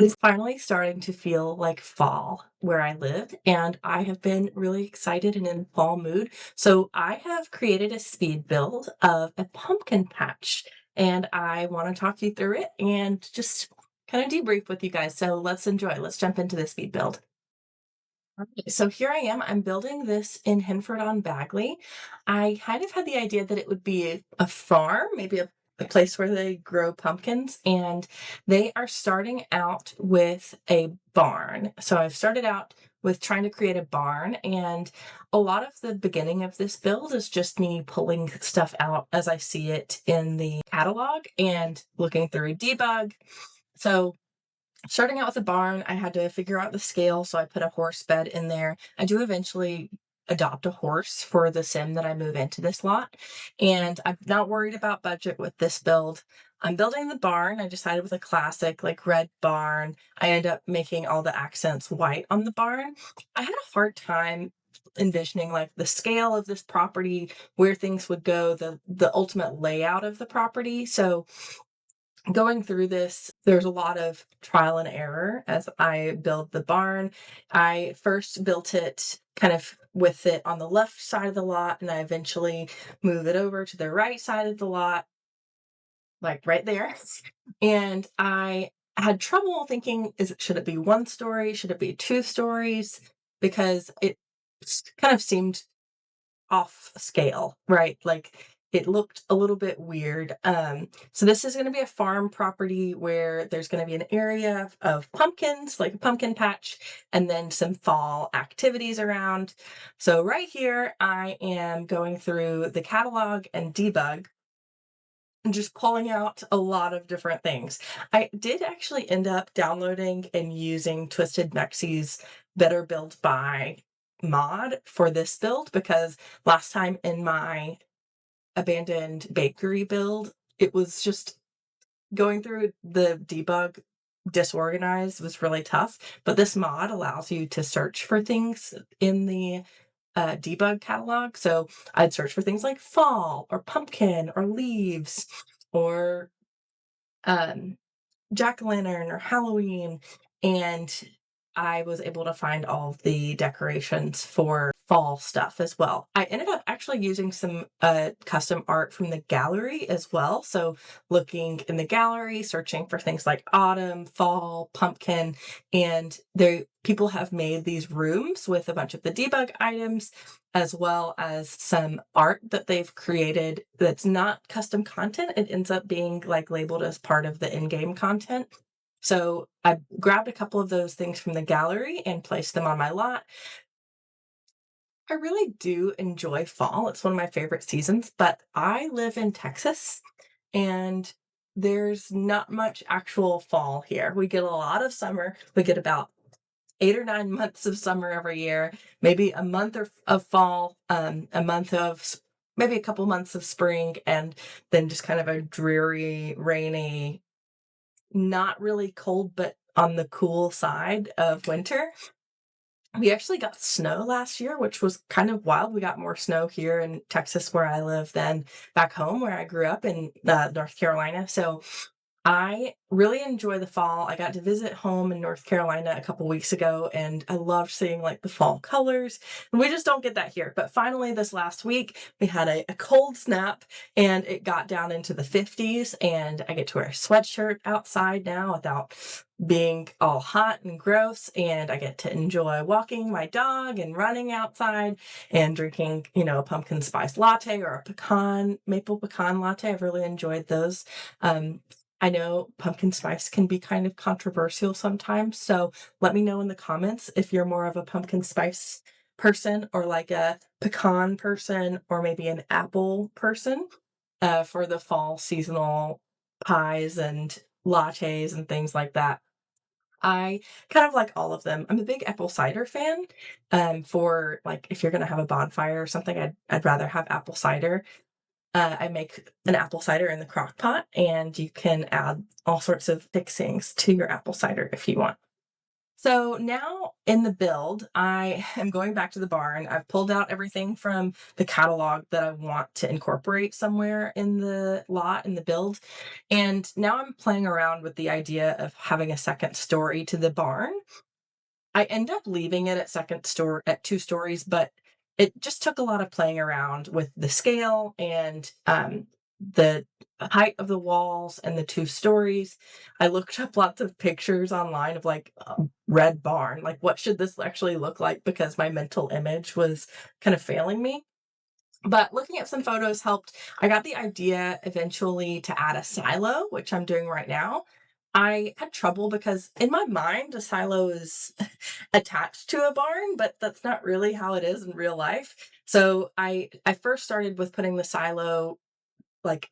It's finally starting to feel like fall where I live, and I have been really excited and in fall mood. So I have created a speed build of a pumpkin patch, and I want to talk you through it and just kind of debrief with you guys. So let's enjoy. Let's jump into the speed build. Okay, so here I am. I'm building this in Henford on Bagley. I kind of had the idea that it would be a farm, maybe a place where they grow pumpkins, and they are starting out with a barn. So I've started out with trying to create a barn, and a lot of the beginning of this build is just me pulling stuff out as I see it in the catalog and looking through a debug. So starting out with a barn, I had to figure out the scale, so I put a horse bed in there. I do eventually adopt a horse for the sim that I move into this lot, and I'm not worried about budget with this build. I'm building the barn. I decided with a classic like red barn. I end up making all the accents white on the barn. I had a hard time envisioning like the scale of this property, where things would go, the ultimate layout of the property. So going through this, there's a lot of trial and error as I build the barn. I first built it kind of with it on the left side of the lot, and I eventually move it over to the right side of the lot, like right there. And I had trouble thinking, should it be one story? Should it be two stories? Because it kind of seemed off scale, right? Like it looked a little bit weird. So this is going to be a farm property where there's going to be an area of pumpkins, like a pumpkin patch, and then some fall activities around. So right here, I am going through the catalog and debug and just pulling out a lot of different things. I did actually end up downloading and using Twisted Mexie's Better Build By mod for this build because last time in my abandoned bakery build, it was just going through the debug disorganized was really tough. But this mod allows you to search for things in the debug catalog. So I'd search for things like fall or pumpkin or leaves or um, jack-o'-lantern or Halloween, and I was able to find all of the decorations for fall stuff as well. I ended up actually using some custom art from the gallery as well. So looking in the gallery, searching for things like autumn, fall, pumpkin, and there people have made these rooms with a bunch of the debug items as well as some art that they've created that's not custom content. It ends up being like labeled as part of the in-game content. So I grabbed a couple of those things from the gallery and placed them on my lot. I really do enjoy fall. It's one of my favorite seasons, but I live in Texas and there's not much actual fall here. We get a lot of summer. We get about 8 or 9 months of summer every year, maybe a month of fall, a month of maybe a couple months of spring, and then just kind of a dreary, rainy, not really cold, but on the cool side of winter. We actually got snow last year, which was kind of wild. We got more snow here in Texas where I live than back home where I grew up in North Carolina. So I really enjoy the fall. I got to visit home in North Carolina a couple weeks ago, and I loved seeing like the fall colors. And we just don't get that here. But finally, this last week, we had a cold snap and it got down into the 50s, and I get to wear a sweatshirt outside now without being all hot and gross. And I get to enjoy walking my dog and running outside and drinking, a pumpkin spice latte or a maple pecan latte. I've really enjoyed those. Um, I know pumpkin spice can be kind of controversial sometimes, so let me know in the comments if you're more of a pumpkin spice person or like a pecan person or maybe an apple person for the fall seasonal pies and lattes and things like that. I kind of like all of them. I'm a big apple cider fan. For like if you're gonna have a bonfire or something, I'd rather have apple cider. I make an apple cider in the crock pot, and you can add all sorts of fixings to your apple cider if you want. So now in the build, I am going back to the barn. I've pulled out everything from the catalog that I want to incorporate somewhere in the lot, in the build. And now I'm playing around with the idea of having a second story to the barn. I end up leaving it at second store at 2 stories, but it just took a lot of playing around with the scale and, the height of the walls and the 2 stories. I looked up lots of pictures online of, like, red barn, like, what should this actually look like because my mental image was kind of failing me. But looking at some photos helped. I got the idea eventually to add a silo, which I'm doing right now. I had trouble because in my mind, a silo is attached to a barn, but that's not really how it is in real life. So I first started with putting the silo like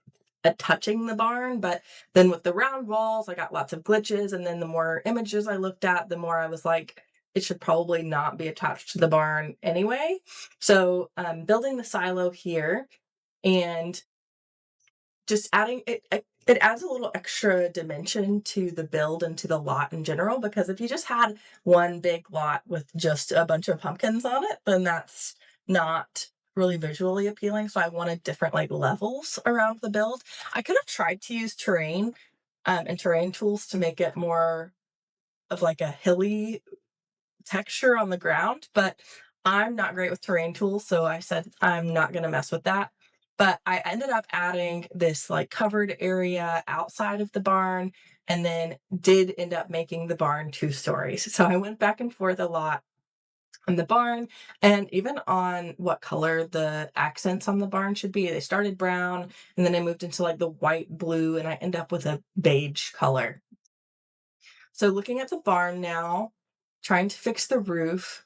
touching the barn, but then with the round walls, I got lots of glitches. And then the more images I looked at, the more I was like, it should probably not be attached to the barn anyway. So building the silo here and just adding it adds a little extra dimension to the build and to the lot in general, because if you just had one big lot with just a bunch of pumpkins on it, then that's not really visually appealing. So I wanted different like levels around the build. I could have tried to use terrain and terrain tools to make it more of like a hilly texture on the ground, but I'm not great with terrain tools, so I said I'm not gonna mess with that. But I ended up adding this like covered area outside of the barn and then did end up making the barn 2 stories. So I went back and forth a lot on the barn and even on what color the accents on the barn should be. They started brown and then I moved into like the white, blue, and I end up with a beige color. So looking at the barn now, trying to fix the roof.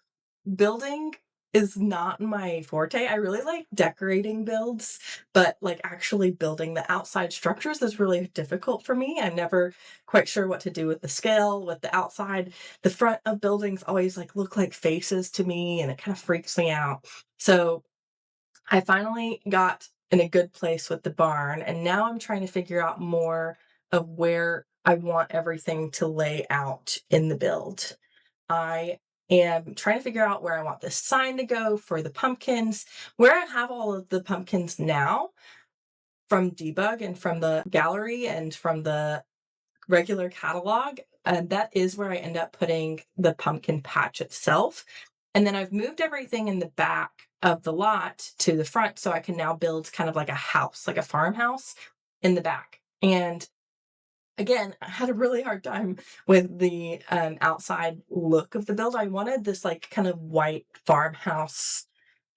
Building is not my forte. I really like decorating builds, but like actually building the outside structures is really difficult for me. I'm never quite sure what to do with the scale, with the outside. The front of buildings always like look like faces to me and it kind of freaks me out. So I finally got in a good place with the barn, and now I'm trying to figure out more of where I want everything to lay out in the build. I am trying to figure out where I want this sign to go for the pumpkins. Where I have all of the pumpkins now from Debug and from the gallery and from the regular catalog, and that is where I end up putting the pumpkin patch itself. And then I've moved everything in the back of the lot to the front so I can now build kind of like a house, like a farmhouse in the back. And again, I had a really hard time with the outside look of the build. I wanted this like kind of white farmhouse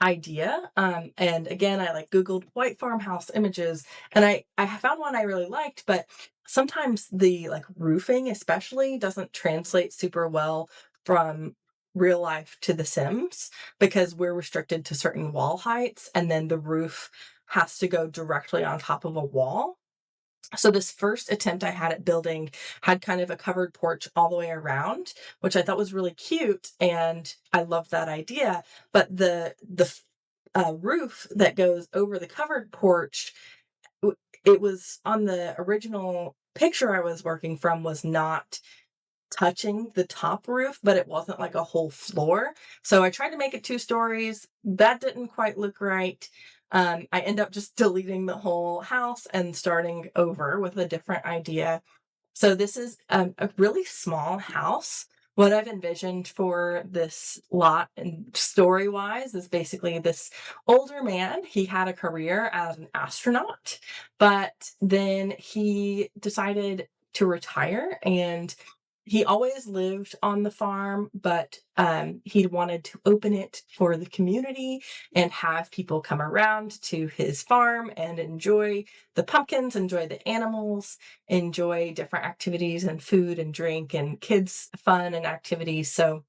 idea. And again, I like Googled white farmhouse images and I found one I really liked, but sometimes the like roofing especially doesn't translate super well from real life to The Sims because we're restricted to certain wall heights and then the roof has to go directly on top of a wall. So this first attempt I had at building had kind of a covered porch all the way around, which I thought was really cute, and I loved that idea. But the roof that goes over the covered porch, it was on the original picture I was working from was not touching the top roof, but it wasn't like a whole floor. So I tried to make it 2 stories. That didn't quite look right. I end up just deleting the whole house and starting over with a different idea. So this is a really small house. What I've envisioned for this lot and story wise is basically this older man. He had a career as an astronaut, but then he decided to retire and he always lived on the farm, but he wanted to open it for the community and have people come around to his farm and enjoy the pumpkins, enjoy the animals, enjoy different activities and food and drink and kids fun and activities. So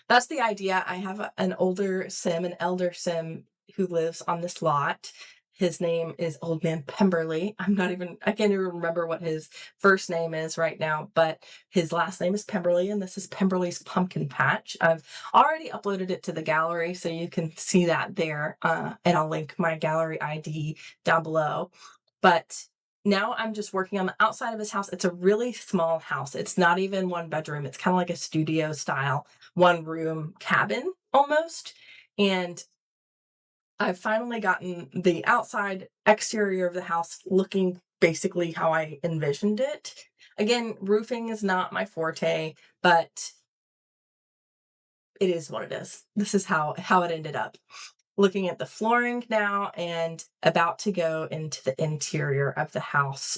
that's the idea. I have an older sim, an elder sim who lives on this lot. His name is Old Man Pemberley. I can't even remember what his first name is right now, but his last name is Pemberley, and this is Pemberley's Pumpkin Patch. I've already uploaded it to the gallery, so you can see that there, and I'll link my gallery ID down below. But now I'm just working on the outside of his house. It's a really small house. It's not even one bedroom. It's kind of like a studio style, one room cabin almost. And I've finally gotten the outside exterior of the house looking basically how I envisioned it. Again, roofing is not my forte, but it is what it is. This is how it ended up. Looking at the flooring now and about to go into the interior of the house.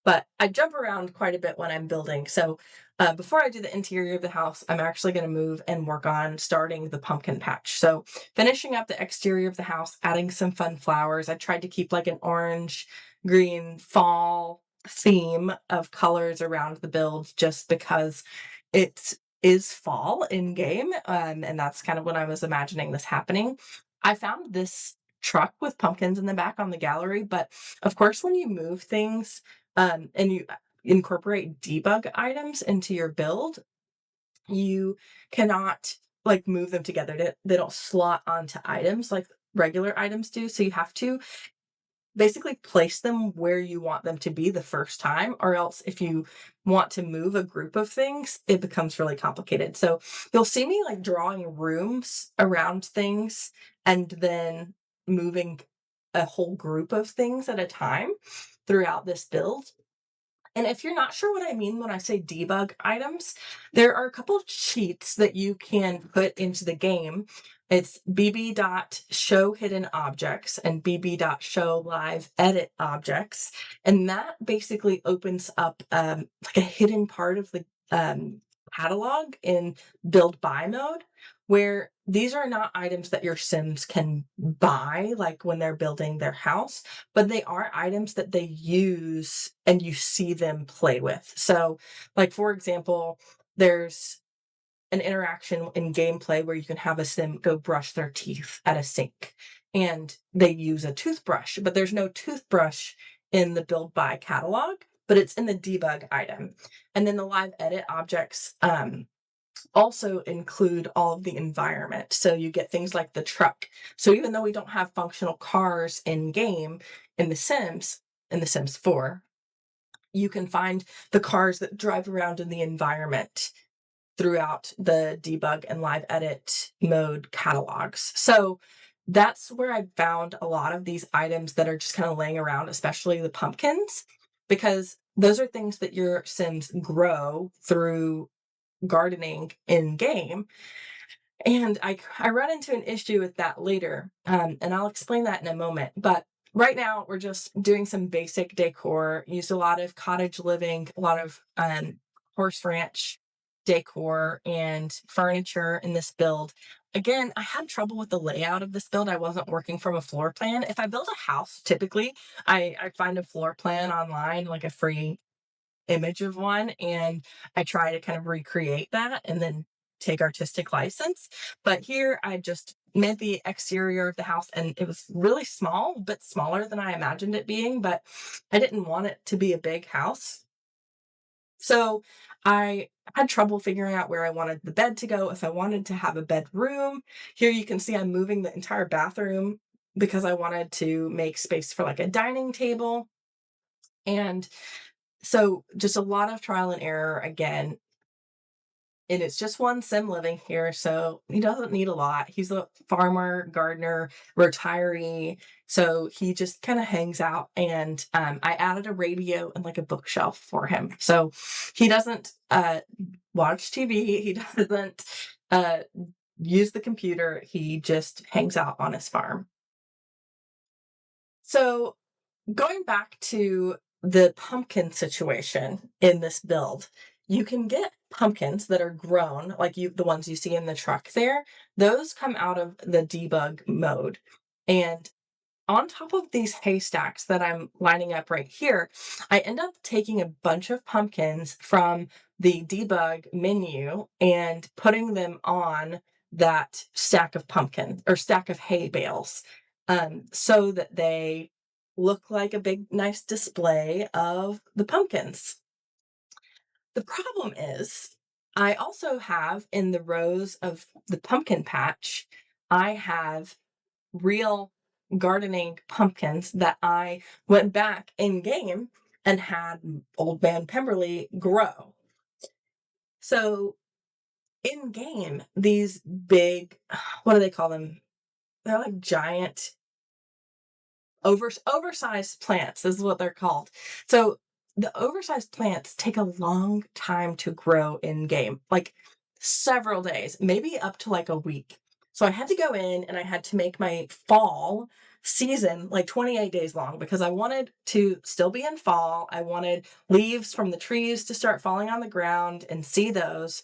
But I jump around quite a bit when I'm building. So before I do the interior of the house, I'm actually going to move and work on starting the pumpkin patch. So finishing up the exterior of the house, adding some fun flowers. I tried to keep like an orange, green, fall theme of colors around the build just because it is fall in game. And that's kind of when I was imagining this happening. I found this truck with pumpkins in the back on the gallery, but of course, when you move things and you incorporate debug items into your build, you cannot like move them together. They don't slot onto items like regular items do. So you have to basically place them where you want them to be the first time, or else if you want to move a group of things, it becomes really complicated. So you'll see me like drawing rooms around things and then moving a whole group of things at a time throughout this build. And if you're not sure what I mean when I say debug items, there are a couple of cheats that you can put into the game. It's bb.show hidden objects and bb.show live edit objects. And that basically opens up like a hidden part of the catalog in build by mode, where these are not items that your Sims can buy, like when they're building their house, but they are items that they use and you see them play with. So, like for example, there's an interaction in gameplay where you can have a sim go brush their teeth at a sink and they use a toothbrush, but there's no toothbrush in the build by catalog, but it's in the debug item. And then the live edit objects also include all of the environment. So you get things like the truck. So even though we don't have functional cars in game in The Sims 4, you can find the cars that drive around in the environment throughout the debug and live edit mode catalogs. So that's where I found a lot of these items that are just kind of laying around, especially the pumpkins, because those are things that your Sims grow through gardening in game. And I run into an issue with that later, and I'll explain that in a moment. But right now, we're just doing some basic decor. Used a lot of cottage living, a lot of horse ranch decor and furniture in this build. Again, I had trouble with the layout of this build. I wasn't working from a floor plan. If I build a house, typically I find a floor plan online, like a free image of one, and I try to kind of recreate that and then take artistic license. But here I just made the exterior of the house and it was really small, a bit smaller than I imagined it being, but I didn't want it to be a big house. So I had trouble figuring out where I wanted the bed to go, if I wanted to have a bedroom. Here you can see I'm moving the entire bathroom because I wanted to make space for like a dining table. And so just a lot of trial and error again. And it's just one sim living here, so he doesn't need a lot. He's a farmer, gardener, retiree, so he just kind of hangs out. And I added a radio and like a bookshelf for him, so he doesn't watch TV. He doesn't uh, use the computer. He just hangs out on his farm. So going back to the pumpkin situation in this build, you can get pumpkins that are grown, like the ones you see in the truck there. Those come out of the debug mode. And on top of these haystacks that I'm lining up right here, I end up taking a bunch of pumpkins from the debug menu and putting them on that stack of pumpkin or stack of hay bales, so that they look like a big, nice display of the pumpkins. The problem is, I also have in the rows of the pumpkin patch, I have real gardening pumpkins that I went back in game and had Old Man Pemberley grow. So in game, these big, what do they call them? They're like giant oversized plants is what they're called. So the oversized plants take a long time to grow in game, like several days, maybe up to like a week. So I had to go in and I had to make my fall season like 28 days long because I wanted to still be in fall. I wanted leaves from the trees to start falling on the ground and see those.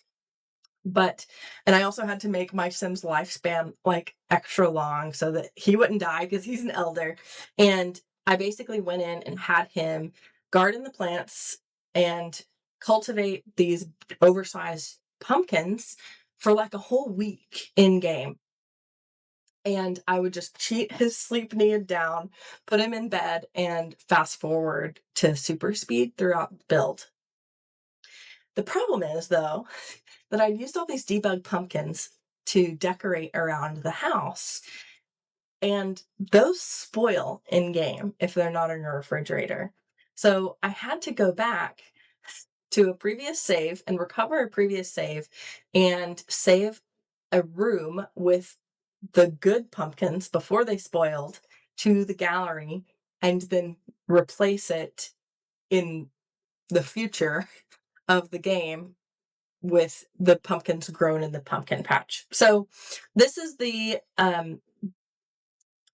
But and I also had to make my Sim's lifespan, like, extra long so that he wouldn't die because he's an elder, and I basically went in and had him garden the plants and cultivate these oversized pumpkins for, like, a whole week in game, and I would just cheat his sleep need down, put him in bed, and fast forward to super speed throughout the build. The problem is, though, that I'd used all these debug pumpkins to decorate around the house, and those spoil in game if they're not in your refrigerator. So I had to go back to a previous save and recover a previous save and save a room with the good pumpkins before they spoiled to the gallery and then replace it in the future of the game with the pumpkins grown in the pumpkin patch. So this is the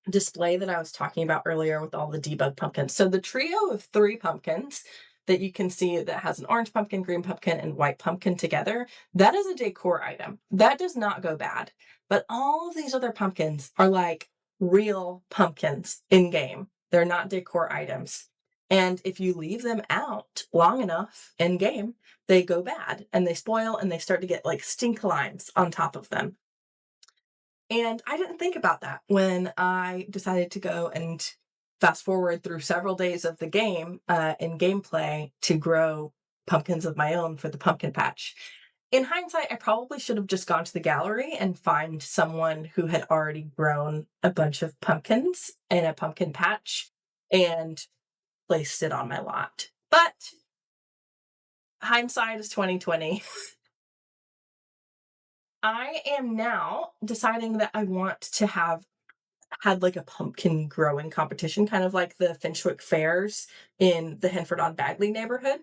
display that I was talking about earlier with all the debug pumpkins. So the trio of 3 pumpkins that you can see that has an orange pumpkin, green pumpkin, and white pumpkin together, that is a decor item. That does not go bad. But all of these other pumpkins are like real pumpkins in game. They're not decor items. And if you leave them out long enough in game, they go bad and they spoil and they start to get like stink lines on top of them. And I didn't think about that when I decided to go and fast forward through several days of the game in gameplay to grow pumpkins of my own for the pumpkin patch. In hindsight, I probably should have just gone to the gallery and find someone who had already grown a bunch of pumpkins in a pumpkin patch and placed it on my lot. But hindsight is 2020. I am now deciding that I want to have had like a pumpkin growing competition, kind of like the Finchwick fairs in the Henford on Bagley neighborhood.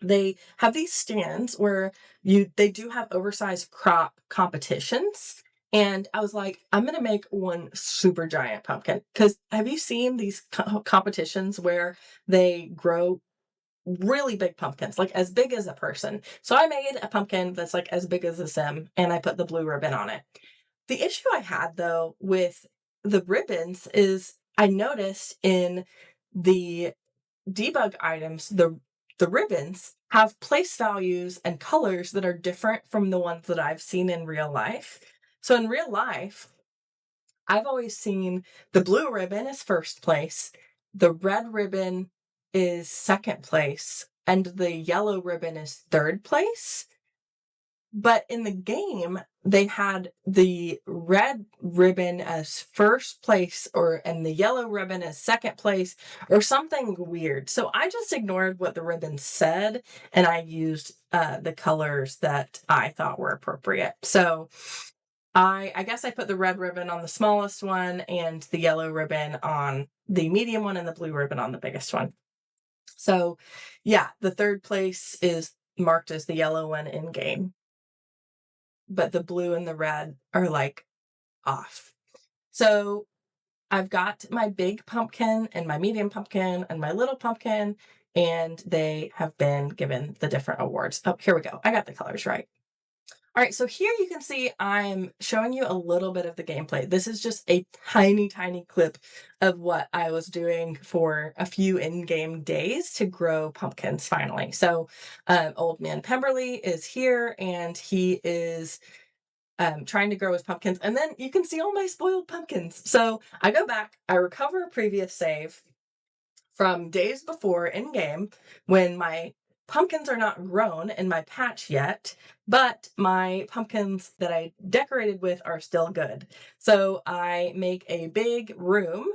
They have these stands where they do have oversized crop competitions. And I was like, I'm gonna make one super giant pumpkin. Because have you seen these competitions where they grow really big pumpkins, like as big as a person? So I made a pumpkin that's like as big as a Sim, and I put the blue ribbon on it. The issue I had though with the ribbons is I noticed in the debug items, the ribbons have place values and colors that are different from the ones that I've seen in real life. So in real life, I've always seen the blue ribbon is first place, the red ribbon is second place, and the yellow ribbon is third place. But in the game, they had the red ribbon as first place and the yellow ribbon as second place or something weird. So I just ignored what the ribbon said and I used the colors that I thought were appropriate. So I guess I put the red ribbon on the smallest one and the yellow ribbon on the medium one and the blue ribbon on the biggest one. So yeah, the third place is marked as the yellow one in game, but the blue and the red are like off. So I've got my big pumpkin and my medium pumpkin and my little pumpkin, and they have been given the different awards. Oh, here we go. I got the colors right. All right, so here you can see I'm showing you a little bit of the gameplay. This is just a tiny, tiny clip of what I was doing for a few in-game days to grow pumpkins finally. So Old Man Pemberley is here and he is trying to grow his pumpkins. And then you can see all my spoiled pumpkins. So I go back, I recover a previous save from days before in game when my pumpkins are not grown in my patch yet, but my pumpkins that I decorated with are still good. So I make a big room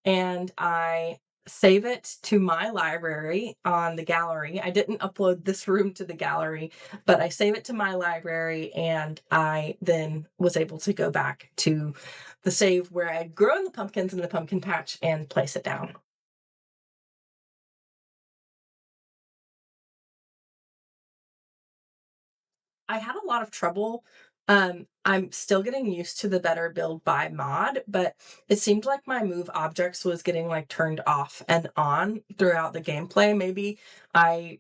and I save it to my library on the gallery. I didn't upload this room to the gallery, but I save it to my library, and I then was able to go back to the save where I'd grown the pumpkins in the pumpkin patch and place it down. I had a lot of trouble. I'm still getting used to the better build by mod, but it seemed like my move objects was getting like turned off and on throughout the gameplay. Maybe I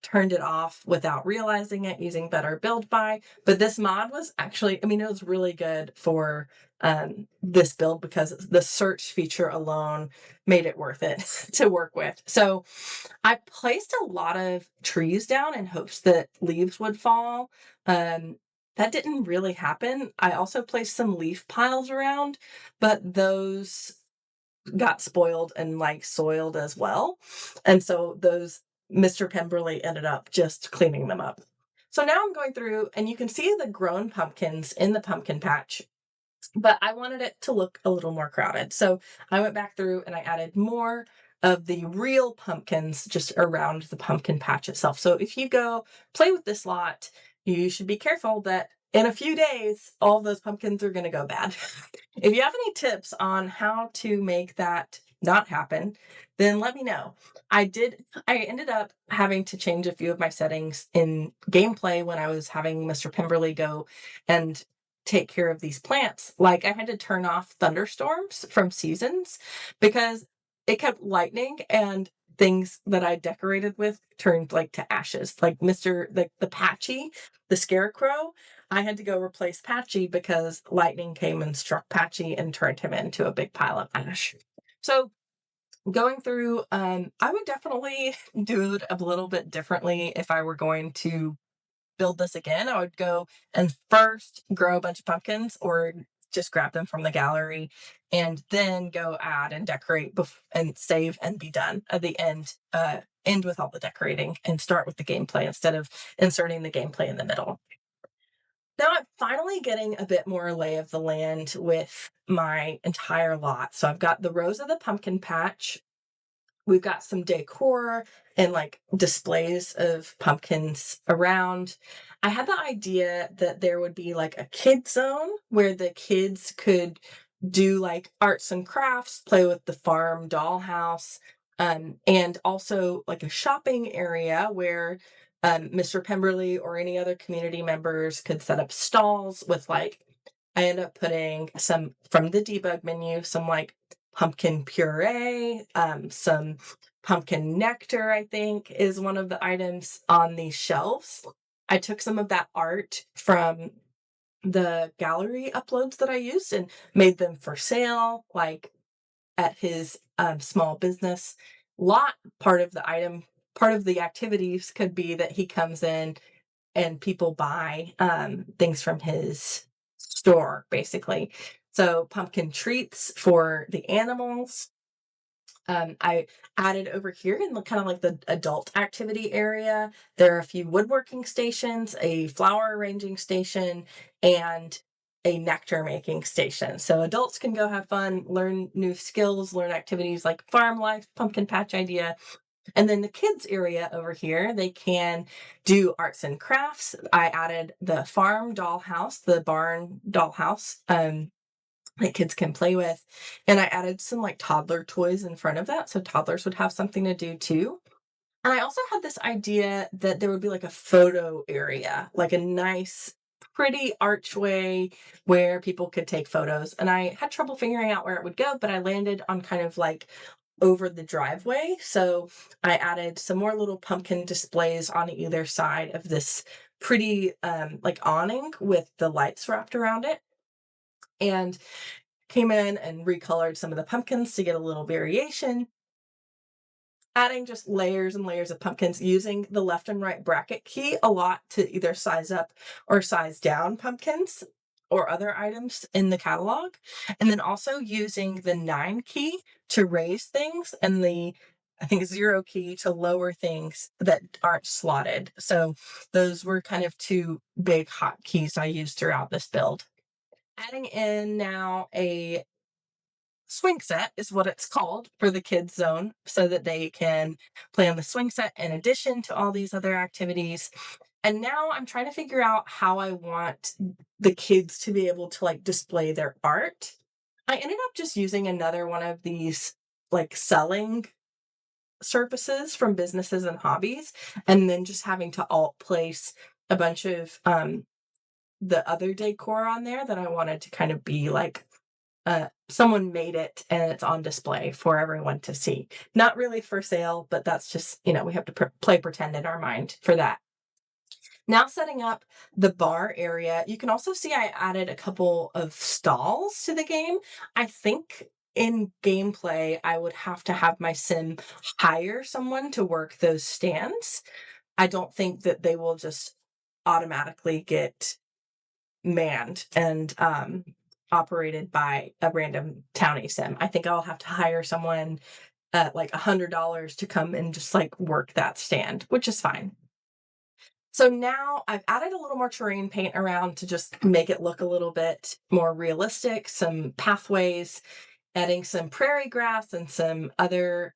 turned it off without realizing it using better build by, but this mod was actually, I mean, it was really good for this build because the search feature alone made it worth it to work with. So I placed a lot of trees down in hopes that leaves would fall. Um, that didn't really happen. I also placed some leaf piles around, but those got spoiled and like soiled as well. And so those Mr. Pemberley ended up just cleaning them up. So now I'm going through and you can see the grown pumpkins in the pumpkin patch, but I wanted it to look a little more crowded. So I went back through and I added more of the real pumpkins just around the pumpkin patch itself. So if you go play with this lot, you should be careful that in a few days, all of those pumpkins are going to go bad. If you have any tips on how to make that not happen, then let me know. I ended up having to change a few of my settings in gameplay when I was having Mr. Pemberley go and take care of these plants. Like I had to turn off thunderstorms from seasons because it kept lightning and things that I decorated with turned like to ashes. Like the Patchy, the scarecrow, I had to go replace Patchy because lightning came and struck Patchy and turned him into a big pile of ash. So going through, I would definitely do it a little bit differently if I were going to build this again. I would go and first grow a bunch of pumpkins or just grab them from the gallery and then go add and decorate and save and be done at the end. End with all the decorating and start with the gameplay instead of inserting the gameplay in the middle. Now I'm finally getting a bit more lay of the land with my entire lot. So I've got the rows of the pumpkin patch. We've got some decor and like displays of pumpkins around. I had the idea that there would be like a kid zone where the kids could do like arts and crafts, play with the farm dollhouse, and also like a shopping area where Mr. Pemberley or any other community members could set up stalls with like, I end up putting some from the debug menu, some like pumpkin puree, some pumpkin nectar, I think, is one of the items on these shelves. I took some of that art from the gallery uploads that I used and made them for sale, like at his small business lot. Part of the activities could be that he comes in and people buy things from his store, basically. So pumpkin treats for the animals. I added over here in the kind of like the adult activity area. There are a few woodworking stations, a flower arranging station, and a nectar making station. So adults can go have fun, learn new skills, learn activities like farm life, pumpkin patch idea. And then the kids area over here, they can do arts and crafts. I added the farm dollhouse, the barn dollhouse. That kids can play with. And I added some like toddler toys in front of that so toddlers would have something to do too. And I also had this idea that there would be like a photo area, like a nice, pretty archway where people could take photos. And I had trouble figuring out where it would go, but I landed on kind of like over the driveway. So I added some more little pumpkin displays on either side of this pretty like awning with the lights wrapped around it. And came in and recolored some of the pumpkins to get a little variation, adding just layers and layers of pumpkins using the left and right bracket key a lot to either size up or size down pumpkins or other items in the catalog. And then also using the 9 key to raise things and the I think, zero key to lower things that aren't slotted. So those were kind of two big hotkeys I used throughout this build. Adding in now a swing set is what it's called for the kids zone, so that they can play on the swing set in addition to all these other activities. And now I'm trying to figure out how I want the kids to be able to like display their art. I ended up just using another one of these like selling services from Businesses and Hobbies, and then just having to alt place a bunch of the other decor on there that I wanted to kind of be like someone made it and it's on display for everyone to see. Not really for sale, but that's just, we have to play pretend in our mind for that. Now setting up the bar area, you can also see I added a couple of stalls to the game. I think in gameplay, I would have to have my sim hire someone to work those stands. I don't think that they will just automatically get manned and operated by a random townie sim. I think I'll have to hire someone at like $100 to come and just like work that stand, which is fine. So now I've added a little more terrain paint around to just make it look a little bit more realistic, some pathways, adding some prairie grass and some other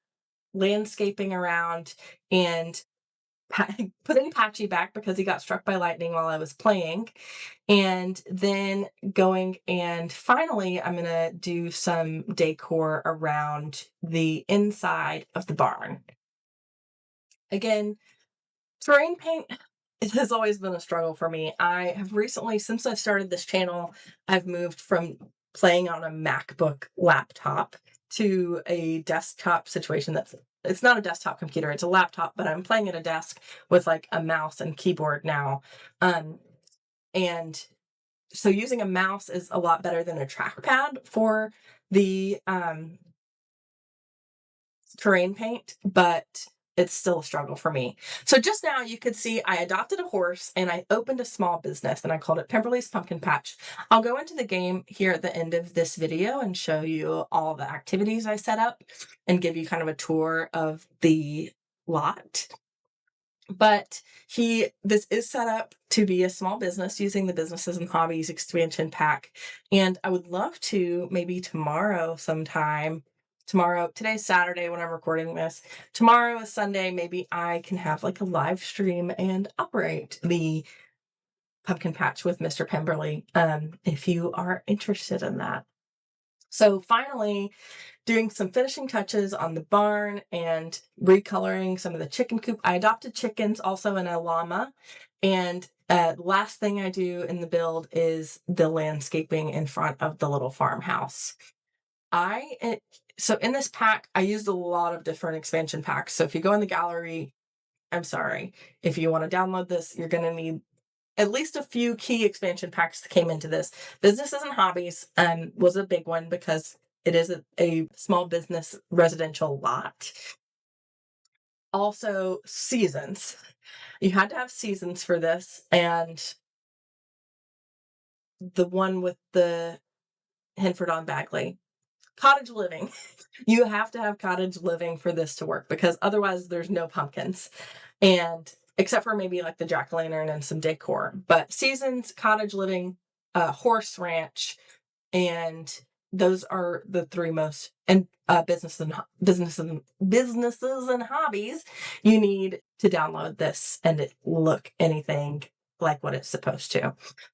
landscaping around, and putting Patchy back because he got struck by lightning while I was playing. And then going and finally, I'm going to do some decor around the inside of the barn. Again, terrain paint, it has always been a struggle for me. I have recently, since I started this channel, I've moved from playing on a MacBook laptop to a desktop situation it's not a desktop computer, it's a laptop, but I'm playing at a desk with like a mouse and keyboard now. And so using a mouse is a lot better than a trackpad for the terrain paint, but it's still a struggle for me. So just now you could see I adopted a horse and I opened a small business and I called it Pemberley's Pumpkin Patch. I'll go into the game here at the end of this video and show you all the activities I set up and give you kind of a tour of the lot. But this is set up to be a small business using the Businesses and Hobbies expansion pack. And I would love to maybe tomorrow sometime. Today's Saturday when I'm recording this. Tomorrow is Sunday. Maybe I can have like a live stream and operate the pumpkin patch with Mr. Pemberley, if you are interested in that. So finally, doing some finishing touches on the barn and recoloring some of the chicken coop. I adopted chickens also in a llama. And last thing I do in the build is the landscaping in front of the little farmhouse. So in this pack, I used a lot of different expansion packs. So if you go in the gallery, I'm sorry, if you want to download this, you're going to need at least a few key expansion packs that came into this. Businesses and Hobbies was a big one because it is a small business residential lot. Also, seasons. You had to have seasons for this, and the one with the Henford on Bagley. Cottage living. You have to have cottage living for this to work because otherwise there's no pumpkins. And except for maybe like the jack-o'-lantern and some decor. But seasons, cottage living, horse ranch, and those are the three most, and businesses and hobbies you need to download this and it look anything like what it's supposed to.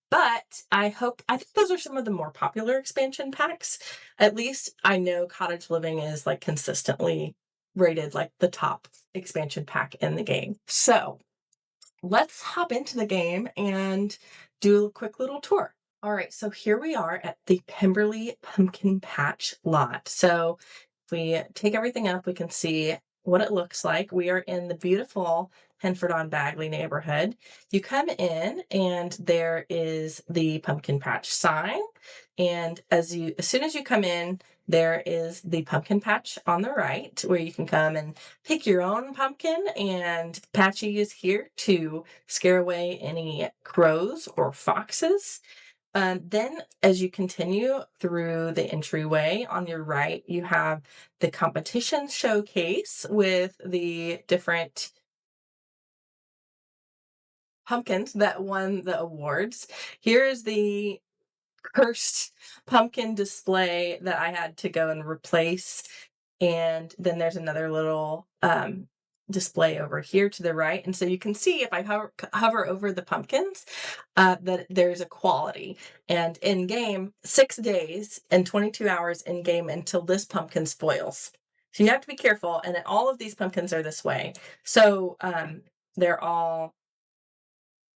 But I think those are some of the more popular expansion packs. At least I know Cottage Living is like consistently rated like the top expansion pack in the game. So let's hop into the game and do a quick little tour. All right, so here we are at the Pemberley Pumpkin Patch lot. So if we take everything up, we can see what it looks like. We are in the beautiful Henford on Bagley neighborhood. You come in and there is the pumpkin patch sign. And as soon as you come in, there is the pumpkin patch on the right where you can come and pick your own pumpkin, and Patchy is here to scare away any crows or foxes. Then, as you continue through the entryway on your right, you have the competition showcase with the different pumpkins that won the awards. Here is the cursed pumpkin display that I had to go and replace. And then there's another little display over here to the right. And so you can see if I hover over the pumpkins, that there's a quality. And in game, 6 days and 22 hours in game until this pumpkin spoils. So you have to be careful. And all of these pumpkins are this way. So they're all,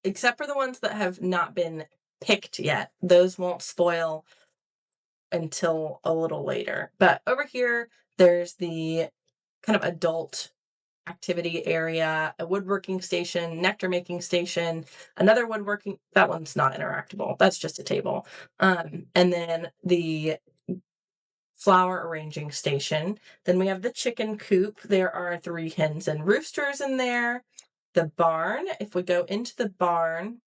except for the ones that have not been picked yet, those won't spoil until a little later. But over here, there's the kind of adult activity area, a woodworking station, nectar making station, another woodworking, that one's not interactable. That's just a table. And then the flower arranging station. Then we have the chicken coop. There are 3 hens and roosters in there. The barn, if we go into the barn,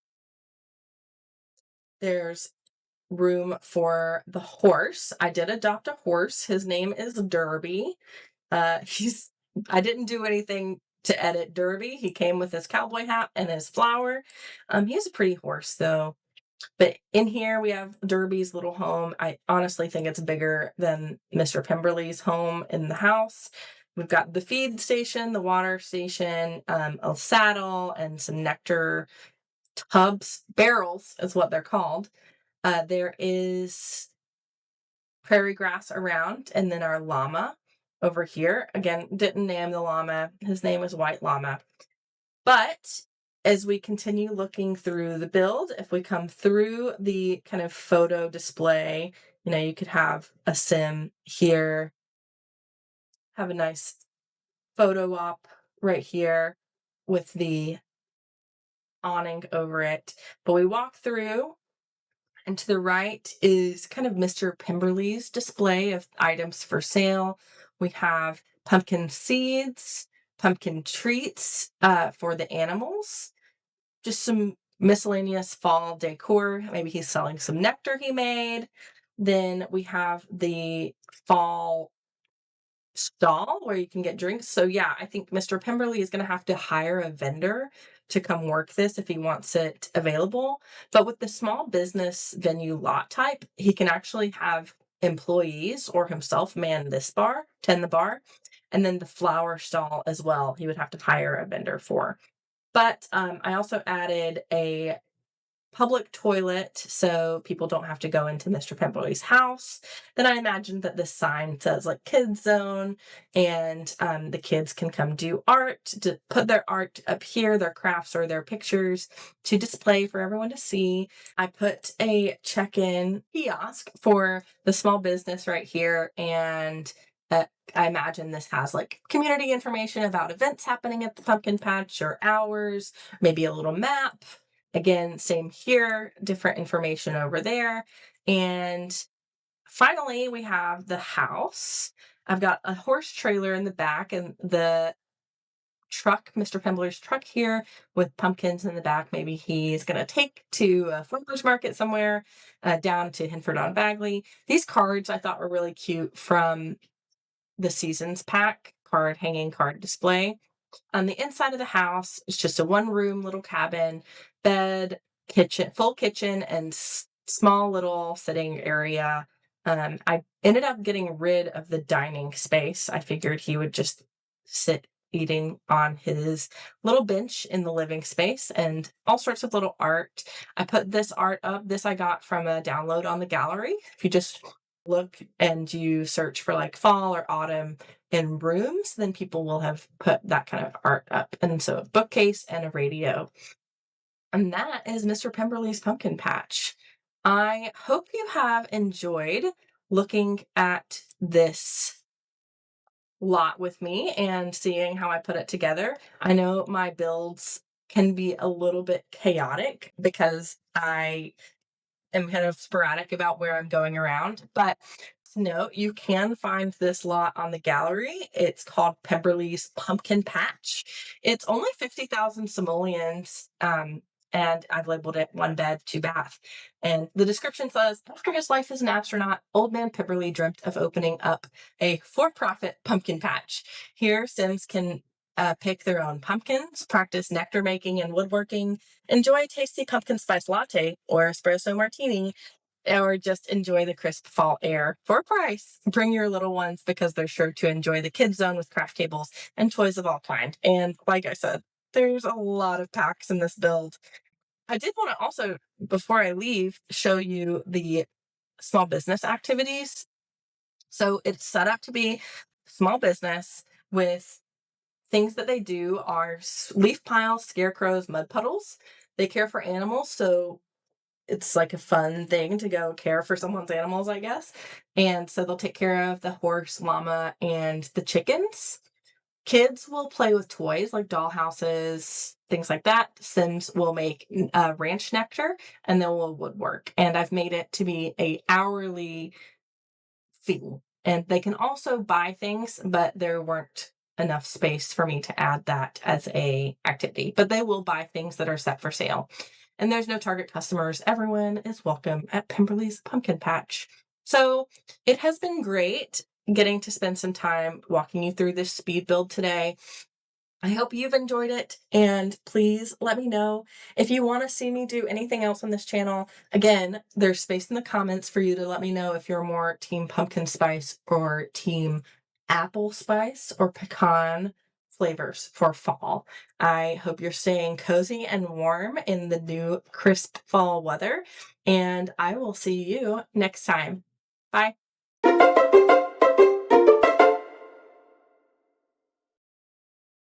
there's room for the horse. I did adopt a horse. His name is Derby. He's I didn't do anything to edit Derby. He came with his cowboy hat and his flower. He's a pretty horse though. But in here we have Derby's little home. I honestly think it's bigger than Mr. Pemberley's home in the house. We've got the feed station, the water station, a saddle, and some nectar tubs, barrels is what they're called. There is prairie grass around, and then our llama over here. Again, didn't name the llama. His name is White Llama. But as we continue looking through the build, if we come through the kind of photo display, you could have a sim here, have a nice photo op right here with the awning over it. But we walk through, and to the right is kind of Mr. Pemberley's display of items for sale. We have pumpkin seeds, pumpkin treats for the animals, just some miscellaneous fall decor. Maybe he's selling some nectar he made. Then we have the fall stall where you can get drinks. So yeah, I think Mr. Pemberley is going to have to hire a vendor to come work this if he wants it available. But with the small business venue lot type, he can actually have employees or himself man this bar, tend the bar, and then the flower stall as well. He would have to hire a vendor for. But I also added a public toilet so people don't have to go into Mr. Pemberley's house. Then I imagined that this sign says like kids zone, and the kids can come do art, to put their art up here, their crafts or their pictures to display for everyone to see. I put a check-in kiosk for the small business right here, and I imagine this has like community information about events happening at the pumpkin patch or hours, maybe a little map. Again, same here, different information over there. And finally, we have the house. I've got a horse trailer in the back and the truck, Mr. Pembler's truck here with pumpkins in the back. Maybe he's going to take to a farmer's market somewhere, down to Hinford on Bagley. These cards I thought were really cute from the seasons pack, hanging card display. On the inside of the house, it's just a one room little cabin, bed, kitchen, full kitchen, and small little sitting area. I ended up getting rid of the dining space. I figured he would just sit eating on his little bench in the living space, and all sorts of little art. I put this art up. This I got from a download on the gallery. If you just look and you search for like fall or autumn in rooms, then people will have put that kind of art up. And so a bookcase and a radio. And that is Mr. Pemberley's pumpkin patch. I hope you have enjoyed looking at this lot with me and seeing how I put it together. I know my builds can be a little bit chaotic because I am kind of sporadic about where I'm going around, but note, you can find this lot on the gallery. It's called Pemberley's Pumpkin Patch. It's only 50,000 simoleons. and I've labeled it one bed, two bath. And the description says, after his life as an astronaut, old man Pipperly dreamt of opening up a for-profit pumpkin patch. Here, Sims can pick their own pumpkins, practice nectar making and woodworking, enjoy a tasty pumpkin spice latte or espresso martini, or just enjoy the crisp fall air for a price. Bring your little ones because they're sure to enjoy the kids zone with craft tables and toys of all kind. And like I said, there's a lot of packs in this build. I did want to also, before I leave, show you the small business activities. So it's set up to be small business with things that they do are leaf piles, scarecrows, mud puddles. They care for animals, so it's like a fun thing to go care for someone's animals, I guess. And so they'll take care of the horse, llama, and the chickens. Kids will play with toys like doll houses, things like that. Sims will make ranch nectar, and then we'll woodwork. And I've made it to be a hourly fee. And they can also buy things, but there weren't enough space for me to add that as a activity. But they will buy things that are set for sale. And there's no target customers. Everyone is welcome at Pemberley's Pumpkin Patch. So it has been great getting to spend some time walking you through this speed build today. I hope you've enjoyed it, and please let me know if you want to see me do anything else on this channel. Again, there's space in the comments for you to let me know if you're more team pumpkin spice or team apple spice or pecan flavors for fall. I hope you're staying cozy and warm in the new crisp fall weather, and I will see you next time. Bye.